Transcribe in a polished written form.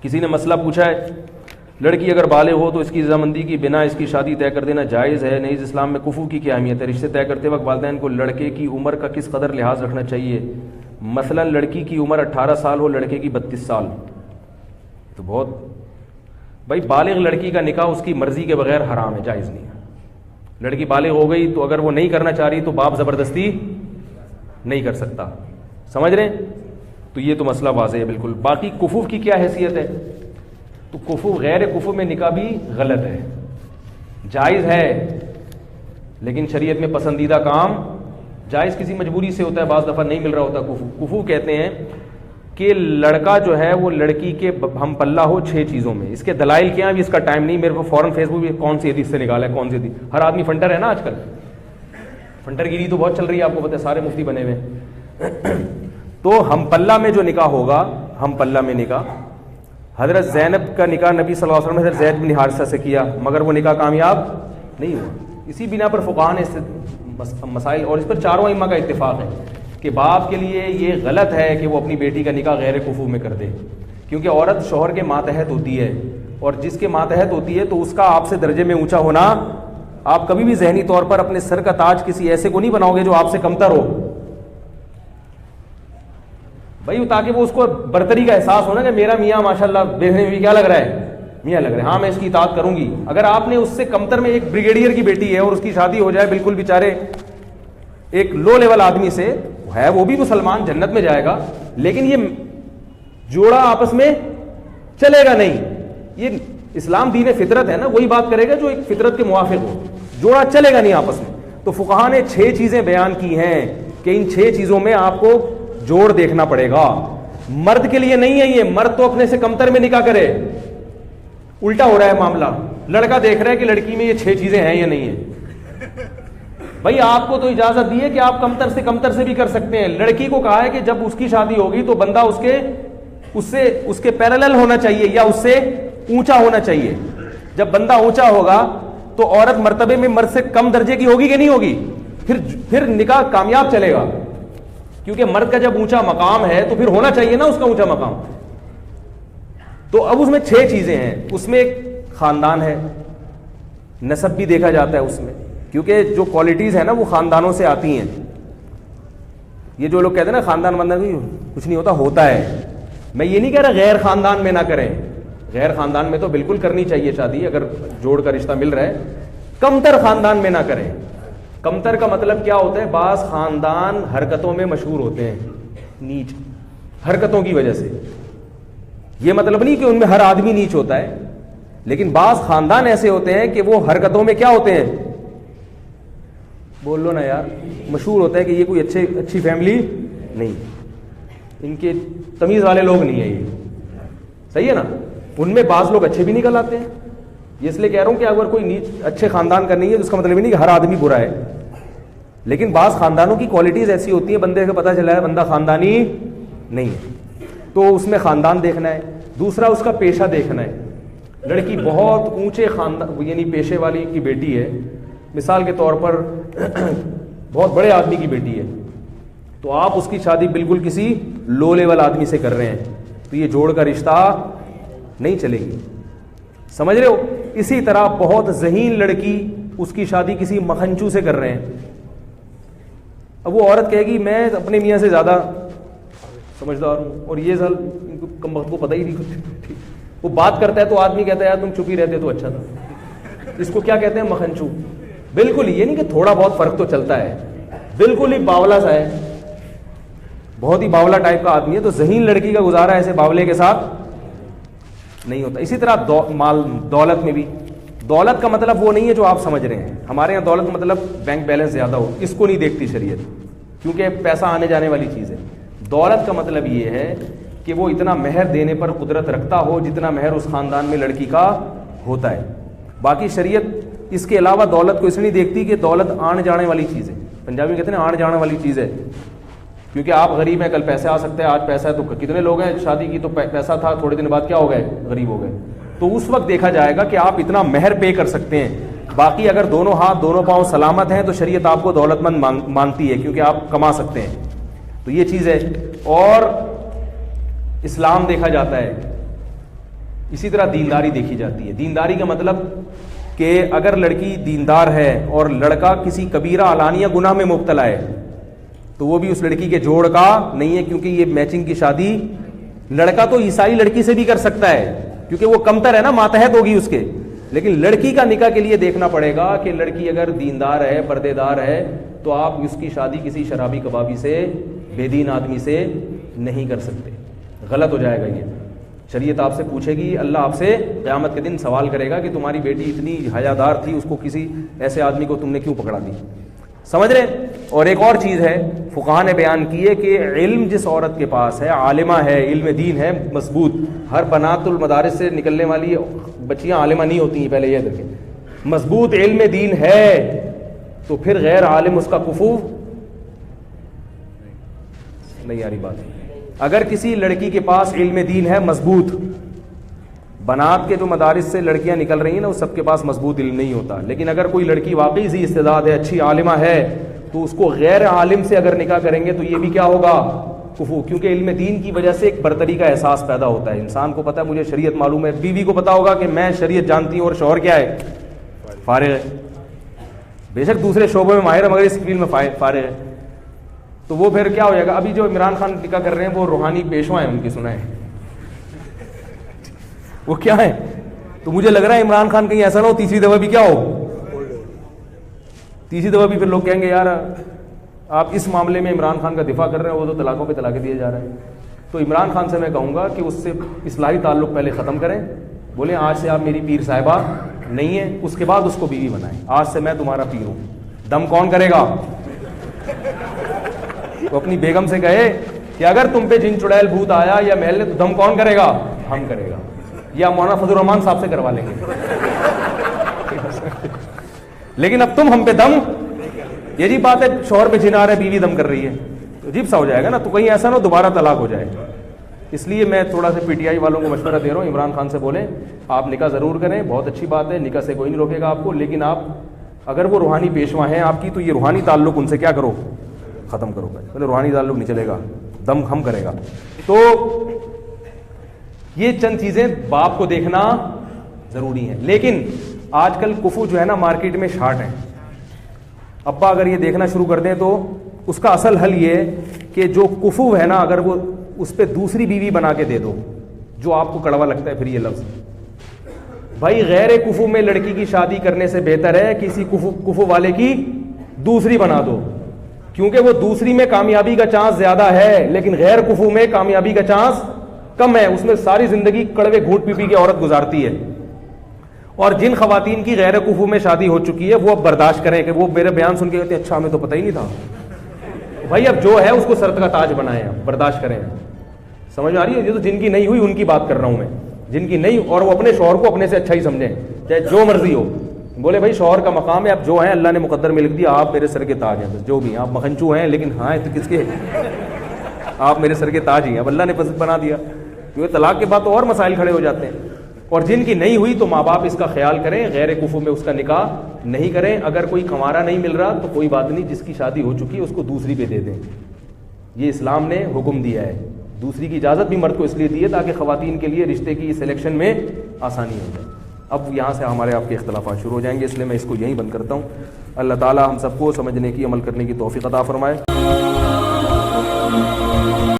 کسی نے مسئلہ پوچھا ہے لڑکی اگر بالغ ہو تو اس کی رضامندی کی بنا اس کی شادی طے کر دینا جائز ہے؟ نہیں، اسلام میں کفو کی کیا اہمیت ہے؟ رشتے طے کرتے وقت والدین کو لڑکے کی عمر کا کس قدر لحاظ رکھنا چاہیے؟ مثلا لڑکی کی عمر 18 سال ہو، لڑکے کی 32 سال، تو بہت بھائی بالغ لڑکی کا نکاح اس کی مرضی کے بغیر حرام ہے، جائز نہیں ہے۔ لڑکی بالغ ہو گئی تو اگر وہ نہیں کرنا چاہ رہی تو باپ زبردستی نہیں کر سکتا، سمجھ رہے ہیں؟ تو یہ تو مسئلہ واضح ہے بالکل۔ باقی کفو کی کیا حیثیت ہے؟ تو کفو غیر کفو میں نکاح بھی غلط ہے، جائز ہے لیکن شریعت میں پسندیدہ کام جائز کسی مجبوری سے ہوتا ہے، بعض دفعہ نہیں مل رہا ہوتا۔ کفو کہتے ہیں کہ لڑکا جو ہے وہ لڑکی کے ہم پلہ ہو 6 چیزوں میں۔ اس کے دلائل کیا ہیں ابھی اس کا ٹائم نہیں، میرے کو فوراً فیس بک پہ کون سی حدیث سے نکالا ہے، کون سی حدیث۔ ہر آدمی فنٹر ہے نا آج کل، فنٹر گیری تو بہت چل رہی ہے، آپ کو پتہ ہے، سارے مفتی بنے ہوئے ہیں۔ تو ہم پلہ میں جو نکاح ہوگا، ہم پلہ میں نکاح، حضرت زینب کا نکاح نبی صلی اللہ علیہ وسلم نے حضرت زید بن حارثہ سے کیا، مگر وہ نکاح کامیاب نہیں ہوا۔ اسی بنا پر فقہاء نے مسائل، اور اس پر چاروں ائمہ کا اتفاق ہے کہ باپ کے لیے یہ غلط ہے کہ وہ اپنی بیٹی کا نکاح غیر کفو میں کر دے، کیونکہ عورت شوہر کے ماتحت ہوتی ہے، اور جس کے ماتحت ہوتی ہے تو اس کا آپ سے درجے میں اونچا ہونا، آپ کبھی بھی ذہنی طور پر اپنے سر کا تاج کسی ایسے کو نہیں بناؤ گے جو آپ سے کمتر ہو بھائی، تاکہ وہ اس کو برتری کا احساس ہونا کہ میرا میاں ماشاءاللہ دیکھنے میں کیا لگ رہا ہے، میاں لگ رہا ہے، ہاں میں اس کی اطاعت کروں گی۔ اگر آپ نے اس سے کمتر میں ایک بریگیڈیئر کی بیٹی ہے اور اس کی شادی ہو جائے بالکل بیچارے ایک لو لیول آدمی سے، ہے وہ بھی مسلمان، جنت میں جائے گا، لیکن یہ جوڑا آپس میں چلے گا نہیں۔ یہ اسلام دین فطرت ہے نا، وہی بات کرے گا جو ایک فطرت کے موافق ہو، جوڑا چلے گا نہیں آپس میں۔ تو فقہاء نے 6 چیزیں بیان کی ہیں کہ ان 6 چیزوں میں آپ کو جوڑ دیکھنا پڑے گا۔ مرد کے لیے نہیں ہے یہ، مرد تو اپنے سے کمتر میں نکاح کرے، الٹا ہو رہا ہے معاملہ، لڑکا دیکھ رہا ہے کہ لڑکی میں یہ 6 چیزیں ہیں یا نہیں ہیں۔ بھائی آپ کو تو اجازت دی ہے کہ آپ کمتر سے بھی کر سکتے ہیں۔ لڑکی کو کہا ہے کہ جب اس کی شادی ہوگی تو بندہ اس کے پیرالل ہونا چاہیے یا اس سے اونچا ہونا چاہیے۔ جب بندہ اونچا ہوگا تو عورت مرتبے میں مرد سے کم درجے کی ہوگی کہ نہیں ہوگی؟ پھر نکاح کامیاب چلے گا، کیونکہ مرد کا جب اونچا مقام ہے تو پھر ہونا چاہیے نا اس کا اونچا مقام۔ تو اب اس میں 6 چیزیں ہیں، اس میں ایک خاندان ہے، نسب بھی دیکھا جاتا ہے اس میں، کیونکہ جو کوالٹیز ہیں نا وہ خاندانوں سے آتی ہیں۔ یہ جو لوگ کہتے ہیں نا خاندان کچھ نہیں ہوتا ہے، میں یہ نہیں کہہ رہا غیر خاندان میں نہ کریں، غیر خاندان میں تو بالکل کرنی چاہیے شادی اگر جوڑ کا رشتہ مل رہا ہے، کمتر خاندان میں نہ کریں۔ کمتر کا مطلب کیا ہوتا ہے؟ بعض خاندان حرکتوں میں مشہور ہوتے ہیں، نیچ حرکتوں کی وجہ سے، یہ مطلب نہیں کہ ان میں ہر آدمی نیچ ہوتا ہے، لیکن بعض خاندان ایسے ہوتے ہیں کہ وہ حرکتوں میں کیا ہوتے ہیں، بول لو نا یار، مشہور ہوتا ہے کہ یہ کوئی اچھی فیملی نہیں، ان کے تمیز والے لوگ نہیں ہیں، یہ صحیح ہے نا۔ ان میں بعض لوگ اچھے بھی نکل آتے ہیں، یہ اس لیے کہہ رہا ہوں کہ اگر کوئی نیچ اچھے خاندان کا نہیں ہے تو اس کا مطلب نہیں کہ ہر آدمی برا ہے، لیکن بعض خاندانوں کی کوالٹیز ایسی ہوتی ہیں بندے کو پتہ چلا ہے بندہ خاندانی نہیں ہے، تو اس میں خاندان دیکھنا ہے۔ دوسرا اس کا پیشہ دیکھنا ہے، لڑکی بہت اونچے خاندان یعنی پیشے والی کی بیٹی ہے، مثال کے طور پر بہت بڑے آدمی کی بیٹی ہے، تو آپ اس کی شادی بالکل کسی لو لیول آدمی سے کر رہے ہیں تو یہ جوڑ کا رشتہ نہیں چلے گی، سمجھ رہے ہو۔ اسی طرح بہت ذہین لڑکی، اس کی شادی کسی مکھنچو سے کر رہے ہیں، اب وہ عورت کہے گی میں اپنے میاں سے زیادہ سمجھدار ہوں اور یہ سال کم وقت کو پتہ ہی نہیں کچھ، وہ بات کرتا ہے تو آدمی کہتا ہے یار تم چپ ہی رہتے تو اچھا تھا۔ اس کو کیا کہتے ہیں؟ مکھنچو۔ بالکل یہ نہیں کہ تھوڑا بہت فرق تو چلتا ہے، بالکل ہی باولا سا ہے، بہت ہی باولا ٹائپ کا آدمی ہے، تو ذہین لڑکی کا گزارا ایسے باولے کے ساتھ نہیں ہوتا۔ اسی طرح دولت میں بھی، دولت کا مطلب وہ نہیں ہے جو آپ سمجھ رہے ہیں، ہمارے یہاں دولت کا مطلب بینک بیلنس زیادہ ہو، اس کو نہیں دیکھتی شریعت، کیونکہ پیسہ آنے جانے والی چیز ہے۔ دولت کا مطلب یہ ہے کہ وہ اتنا مہر دینے پر قدرت رکھتا ہو جتنا مہر اس خاندان میں لڑکی کا ہوتا ہے۔ باقی شریعت اس کے علاوہ دولت کو اس نہیں دیکھتی کہ دولت آنے جانے والی چیز ہے، پنجابی میں کہتے ہیں آنے جانے والی چیز ہے، کیونکہ آپ غریب ہیں کل پیسے آ سکتے ہیں، آج پیسہ ہے تو کتنے لوگ ہیں شادی کی تو پیسہ تھا تھوڑے دن بعد کیا ہو گئے، غریب ہو گئے، تو اس وقت دیکھا جائے گا کہ آپ اتنا مہر پے کر سکتے ہیں۔ باقی اگر دونوں ہاتھ دونوں پاؤں سلامت ہیں تو شریعت آپ کو دولت مند مانتی ہے کیونکہ آپ کما سکتے ہیں، تو یہ چیز ہے۔ اور اسلام دیکھا جاتا ہے اسی طرح دینداری دیکھی جاتی ہے. دینداری کا مطلب کہ اگر لڑکی دیندار ہے اور لڑکا کسی کبیرہ علانیہ گناہ میں مبتلا ہے تو وہ بھی اس لڑکی کے جوڑ کا نہیں ہے, کیونکہ یہ میچنگ کی شادی لڑکا تو عیسائی لڑکی سے بھی کر سکتا ہے کیونکہ وہ کمتر ہے نا, ماتحت ہوگی اس کے, لیکن لڑکی کا نکاح کے لیے دیکھنا پڑے گا کہ لڑکی اگر دیندار ہے, پردے دار ہے, تو آپ اس کی شادی کسی شرابی کبابی سے, بے دین آدمی سے نہیں کر سکتے, غلط ہو جائے گا. یہ شریعت آپ سے پوچھے گی, اللہ آپ سے قیامت کے دن سوال کرے گا کہ تمہاری بیٹی اتنی حیادار تھی, اس کو کسی ایسے آدمی کو تم نے کیوں پکڑا دی. سمجھ رہے. اور ایک اور چیز ہے فقہاء نے بیان کی ہے کہ علم جس عورت کے پاس ہے, عالمہ ہے, علم دین ہے مضبوط, ہر بنات المدارس سے نکلنے والی بچیاں عالمہ نہیں ہوتی ہیں, پہلے یہ دیکھیں, مضبوط علم دین ہے تو پھر غیر عالم اس کا کفو نہیں آ رہی بات. اگر کسی لڑکی کے پاس علم دین ہے مضبوط, بنات کے جو مدارس سے لڑکیاں نکل رہی ہیں نا, وہ سب کے پاس مضبوط علم نہیں ہوتا, لیکن اگر کوئی لڑکی واقعی ذی استعداد ہے, اچھی عالمہ ہے, تو اس کو غیر عالم سے اگر نکاح کریں گے تو یہ بھی کیا ہوگا, کفو, کیونکہ علم دین کی وجہ سے ایک برتری کا احساس پیدا ہوتا ہے. انسان کو پتا ہے مجھے شریعت معلوم ہے, بیوی کو پتا ہوگا کہ میں شریعت جانتی ہوں اور شوہر کیا ہے, فارغ ہے, بے شک دوسرے شعبوں میں ماہر ہے مگر اس فیلڈ میں فارغ ہے. تو وہ پھر کیا ہو جائے گا. ابھی جو عمران خان نکاح کر رہے ہیں وہ روحانی پیشوا ہیں ان کی, سنا ہے وہ کیا ہے, تو مجھے لگ رہا ہے عمران خان کہیں ایسا نہ ہو تیسری دفعہ بھی کیا ہو, تیسری دفعہ بھی پھر لوگ کہیں گے یار آپ اس معاملے میں عمران خان کا دفاع کر رہے ہیں, وہ تو طلاقوں پہ طلاق دیے جا رہے ہیں. تو عمران خان سے میں کہوں گا کہ اس سے اصلاحی تعلق پہلے ختم کریں, بولیں آج سے آپ میری پیر صاحبہ نہیں ہیں, اس کے بعد اس کو بیوی بنائیں, آج سے میں تمہارا پیر ہوں. دم کون کرے گا, تو اپنی بیگم سے کہے کہ اگر تم پہ جن چڑیل بھوت آیا یا محل نے, تو دم کون کرے گا, ہم کرے گا, یا مولانا فضل الرحمان صاحب سے کروا لیں گے. لیکن اب تم ہم پہ دم, یہ جی بات ہے, شوہر پہ جن آ رہا ہے, بیوی دم کر رہی ہے, تو عجیب سا ہو جائے گا نا. تو کہیں ایسا نہ ہو دوبارہ طلاق ہو جائے. اس لیے میں تھوڑا سا پی ٹی آئی والوں کو مشورہ دے رہا ہوں, عمران خان سے بولیں آپ نکاح ضرور کریں, بہت اچھی بات ہے, نکاح سے کوئی نہیں روکے گا آپ کو, لیکن آپ اگر وہ روحانی پیشوا ہیں آپ کی, تو یہ روحانی تعلق ان سے کیا کرو, ختم کرو. پہلے روحانی تعلق نہیں چلے گا, دم ہم کرے گا. تو یہ چند چیزیں باپ کو دیکھنا ضروری ہیں. لیکن آج کل کفو جو ہے نا مارکیٹ میں شارٹ ہیں. ابا اگر یہ دیکھنا شروع کر دیں تو اس کا اصل حل یہ ہے کہ جو کفو ہے نا, اگر وہ اس پہ دوسری بیوی بنا کے دے دو, جو آپ کو کڑوا لگتا ہے پھر یہ لفظ, بھائی غیر کفو میں لڑکی کی شادی کرنے سے بہتر ہے کسی کفو والے کی دوسری بنا دو, کیونکہ وہ دوسری میں کامیابی کا چانس زیادہ ہے, لیکن غیر کفو میں کامیابی کا چانس کم ہے. اس میں ساری زندگی کڑوے گھونٹ پی پی کے عورت گزارتی ہے. اور جن خواتین کی غیر کفو میں شادی ہو چکی ہے وہ اب برداشت کریں, کہ وہ میرے بیان سن کے کہتے ہیں اچھا ہمیں تو پتہ ہی نہیں تھا. بھائی اب جو ہے اس کو سر کا تاج بنائیں, برداشت کریں. سمجھ میں آ رہی ہے, یہ تو جن کی نہیں ہوئی ان کی بات کر رہا ہوں میں, جن کی نہیں, اور وہ اپنے شوہر کو اپنے سے اچھا ہی سمجھیں, چاہے جو مرضی ہو. بولے بھائی شوہر کا مقام ہے, اب جو ہیں اللہ نے مقدر میں لکھ دیا, آپ میرے سر کے تاج ہیں, بس جو بھی ہیں آپ مکھنچو ہیں, لیکن ہاں تو کس کے, آپ میرے سر کے تاج ہی ہیں, اب اللہ نے پسند بنا دیا. کیونکہ طلاق کے بعد تو اور مسائل کھڑے ہو جاتے ہیں. اور جن کی نہیں ہوئی تو ماں باپ اس کا خیال کریں, غیر کفو میں اس کا نکاح نہیں کریں. اگر کوئی کنوارا نہیں مل رہا تو کوئی بات نہیں, جس کی شادی ہو چکی ہے اس کو دوسری پہ دے دیں. یہ اسلام نے حکم دیا ہے. دوسری کی اجازت بھی مرد کو اس لیے دی ہے تاکہ خواتین کے لیے رشتے کی سلیکشن میں آسانی ہو جائے. اب یہاں سے ہمارے آپ کے اختلافات شروع ہو جائیں گے, اس لیے میں اس کو یہیں بند کرتا ہوں. اللہ تعالی ہم سب کو سمجھنے کی, عمل کرنے کی توفیق عطا فرمائے.